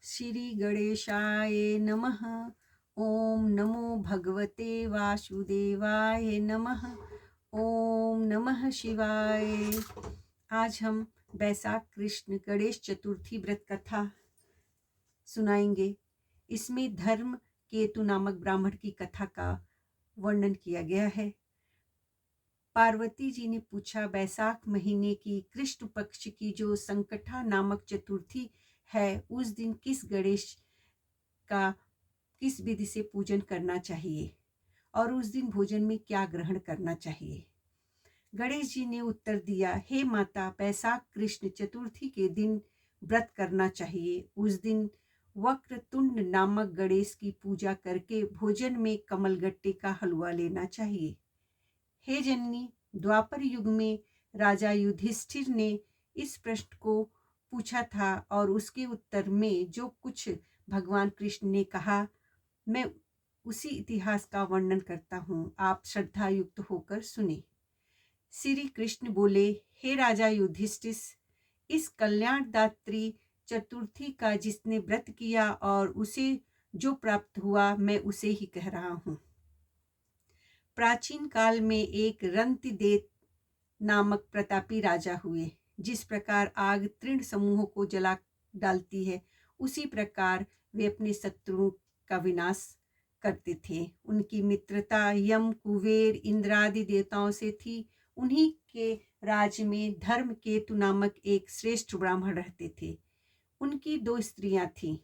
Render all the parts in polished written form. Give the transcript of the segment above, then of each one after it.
श्री गणेशाय नमः। ओम नमो भगवते वासुदेवाय नमः। ओम नमः शिवाय। आज हम बैसाख कृष्ण गणेश चतुर्थी व्रत कथा सुनाएंगे। इसमें धर्म केतु नामक ब्राह्मण की कथा का वर्णन किया गया है। पार्वती जी ने पूछा, बैसाख महीने की कृष्ण पक्ष की जो संकटा नामक चतुर्थी है, उस दिन किस गणेश का किस विधि से पूजन करना चाहिए और उस दिन भोजन में क्या ग्रहण करना चाहिए। गणेश जी ने उत्तर दिया, हे माता, बैसाख कृष्ण चतुर्थी के दिन व्रत करना चाहिए। उस दिन वक्रतुंड नामक गणेश की पूजा करके भोजन में कमलगट्टे का हलवा लेना चाहिए। हे जननी, द्वापर युग में राजा युधिष्ठिर ने इस प्रश्न को पूछा था और उसके उत्तर में जो कुछ भगवान कृष्ण ने कहा, मैं उसी इतिहास का वर्णन करता हूँ। आप श्रद्धा युक्त होकर सुने। श्री कृष्ण बोले, हे राजा युधिष्ठिर, इस कल्याणदात्री चतुर्थी का जिसने व्रत किया और उसे जो प्राप्त हुआ, मैं उसे ही कह रहा हूँ। प्राचीन काल में एक रंतिदेव नामक प्रतापी राजा हुए। जिस प्रकार आग तृण समूहों को जला डालती है, उसी प्रकार वे अपने शत्रुओं का विनाश करते थे। उनकी मित्रता यम, कुबेर, इंद्रादि देवताओं से थी। उन्हीं के राज्य में धर्म केतु नामक एक श्रेष्ठ ब्राह्मण रहते थे। उनकी दो स्त्रियां थीं।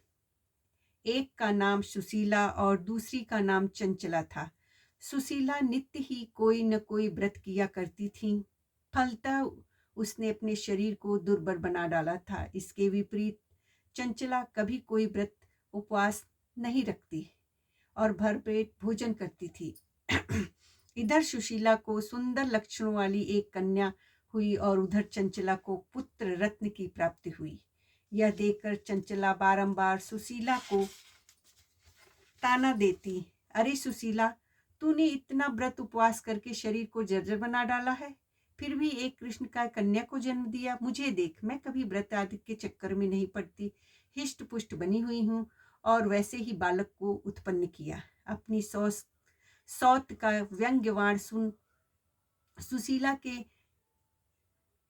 एक का नाम सुशीला और दूसरी का नाम चंचला था। सुशीला नित्य ही कोई न कोई व्रत किया करती थी। फलतः उसने अपने शरीर को दुर्बल बना डाला था। इसके विपरीत चंचला कभी कोई व्रत उपवास नहीं रखती और भरपेट भोजन करती थी। इधर सुशीला को सुंदर लक्षणों वाली एक कन्या हुई और उधर चंचला को पुत्र रत्न की प्राप्ति हुई। यह देखकर चंचला बारंबार सुशीला को ताना देती, अरे सुशीला, तूने इतना व्रत उपवास करके शरीर को जर्जर बना डाला है, फिर भी एक कृष्ण का कन्या को जन्म दिया। मुझे देख, मैं कभी व्रत आदि के चक्कर में नहीं पड़ती, हिष्ट पुष्ट बनी हुई हूँ और वैसे ही बालक को उत्पन्न किया। अपनी सौत का व्यंग्यवाण सुन सुशीला के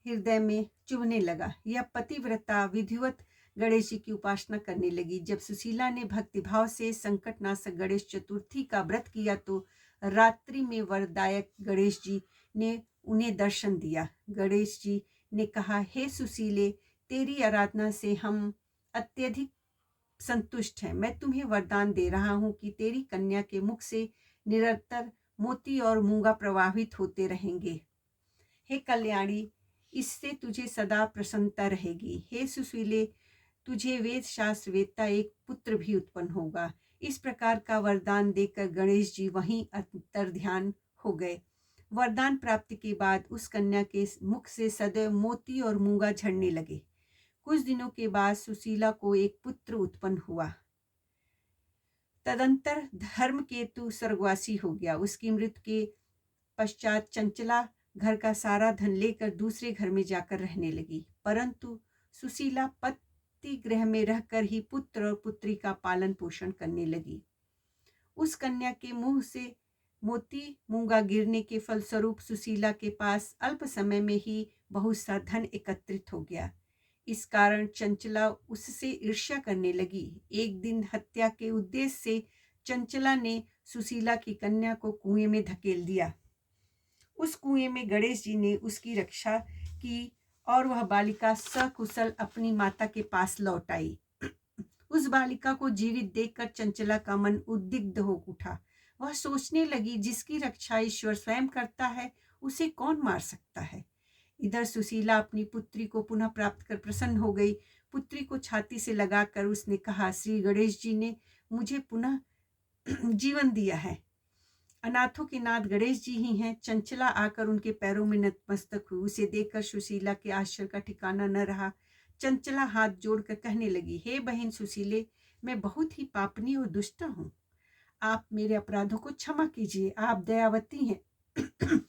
हृदय में चुभने लगा। यह पतिव्रता विधिवत गणेश जी की उपासना करने लगी। जब सुशीला ने भक्तिभाव से संकटनाशक गणेश चतुर्थी का व्रत किया तो रात्रि में वरदायक गणेश जी ने उन्हें दर्शन दिया। गणेश जी ने कहा, हे सुशीले, तेरी आराधना से हम अत्यधिक संतुष्ट हैं। मैं तुम्हें वरदान दे रहा हूँ कि तेरी कन्या के मुख से निरंतर मोती और मूंगा प्रवाहित होते रहेंगे। हे कल्याणी, इससे तुझे सदा प्रसन्नता रहेगी। हे सुशीले, तुझे वेद शास्त्र वेदता एक पुत्र भी उत्पन्न होगा। इस प्रकार का वरदान देकर गणेश जी वहीं अंतर्ध्यान हो गए। वरदान प्राप्ति के बाद उस कन्या के मुख से सदैव मोती और मूंगा झड़ने लगे। कुछ दिनों के बाद सुशीला को एक पुत्र उत्पन्न हुआ। तदंतर धर्मकेतु स्वर्गवासी हो गया। उसकी मृत्यु के पश्चात चंचला घर का सारा धन लेकर दूसरे घर में जाकर रहने लगी, परंतु सुशीला पति गृह में रहकर ही पुत्र और पुत्री का पालन पोषण करने लगी। उस कन्या के मुंह से मोती मूंगा गिरने के फलस्वरूप सुशीला के पास अल्प समय में ही बहुत सा धन एकत्रित हो गया। इस कारण चंचला उससे ईर्ष्या करने लगी। एक दिन हत्या के उद्देश्य से चंचला ने सुशीला की कन्या को कुएं में धकेल दिया। उस कुएं में गणेश जी ने उसकी रक्षा की और वह बालिका सकुशल अपनी माता के पास लौट आई। उस बालिका को जीवित देखकर चंचला का मन उद्विग्न हो उठा। वह सोचने लगी, जिसकी रक्षा ईश्वर स्वयं करता है, उसे कौन मार सकता है। इधर सुशीला अपनी पुत्री को पुनः प्राप्त कर प्रसन्न हो गई। पुत्री को छाती से लगाकर उसने कहा, श्री गणेश जी ने मुझे पुनः जीवन दिया है। अनाथों के नाथ गणेश जी ही हैं। चंचला आकर उनके पैरों में नतमस्तक हुई। उसे देखकर सुशीला के आश्चर्य का ठिकाना न रहा। चंचला हाथ जोड़कर कहने लगी, हे बहन सुशीले, मैं बहुत ही पापनी और दुष्ट हूँ। आप मेरे अपराधों को क्षमा कीजिए। आप दयावती हैं।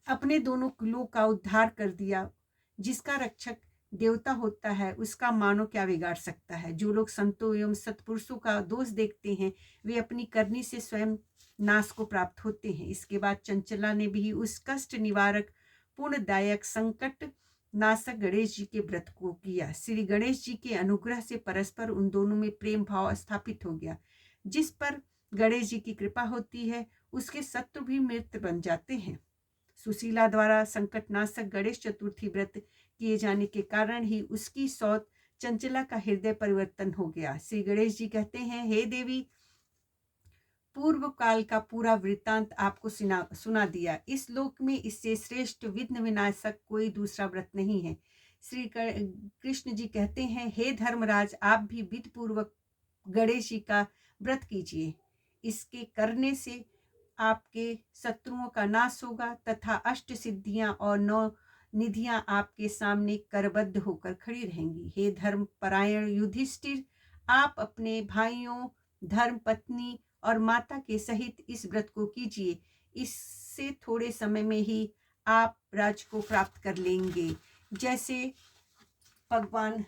अपने दोनों कुलों का उद्धार कर दिया। जिसका रक्षक देवता होता है उसका मानव क्या बिगाड़ सकता है। जो लोग संतों एवं सत्पुरुषों का दोष देखते हैं वे अपनी करनी से स्वयं नाश को प्राप्त होते हैं। इसके बाद चंचला ने भी उस कष्ट निवारक पूर्णदायक संकट नाशक गणेश जी के व्रत को किया। श्री गणेश जी के अनुग्रह से परस्पर उन दोनों में प्रेम भाव स्थापित हो गया। जिस पर गणेश जी की कृपा होती है उसके शत्रु भी मृत बन जाते हैं। सुशीला द्वारा संकटनाशक गणेश चतुर्थी व्रत किए जाने के कारण ही उसकी सौत चंचला का हृदय परिवर्तन हो गया। श्री गणेश जी कहते हैं, हे देवी, पूर्व काल का पूरा वृत्तांत आपको सुना दिया। इस लोक में इससे श्रेष्ठ विघ्न विनाशक कोई दूसरा व्रत नहीं है। श्री कृष्ण जी कहते हैं, हे धर्मराज, आप भी विधि पूर्वक गणेश जी का व्रत कीजिए। इसके करने से आपके शत्रुओं का नाश होगा तथा अष्ट सिद्धियां और 9 निधियां आपके सामने करबद्ध होकर खड़ी रहेंगी। हे धर्म परायण युधिष्ठिर, आप अपने भाइयों, धर्म पत्नी और माता के सहित इस व्रत को कीजिए। इससे थोड़े समय में ही आप राज को प्राप्त कर लेंगे। जैसे भगवान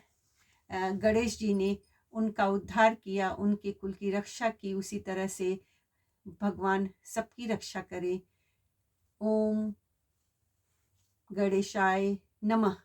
गणेश जी ने उनका उद्धार किया, उनके कुल की रक्षा की, उसी तरह से भगवान सबकी रक्षा करे। ओम गणेशाय नमः।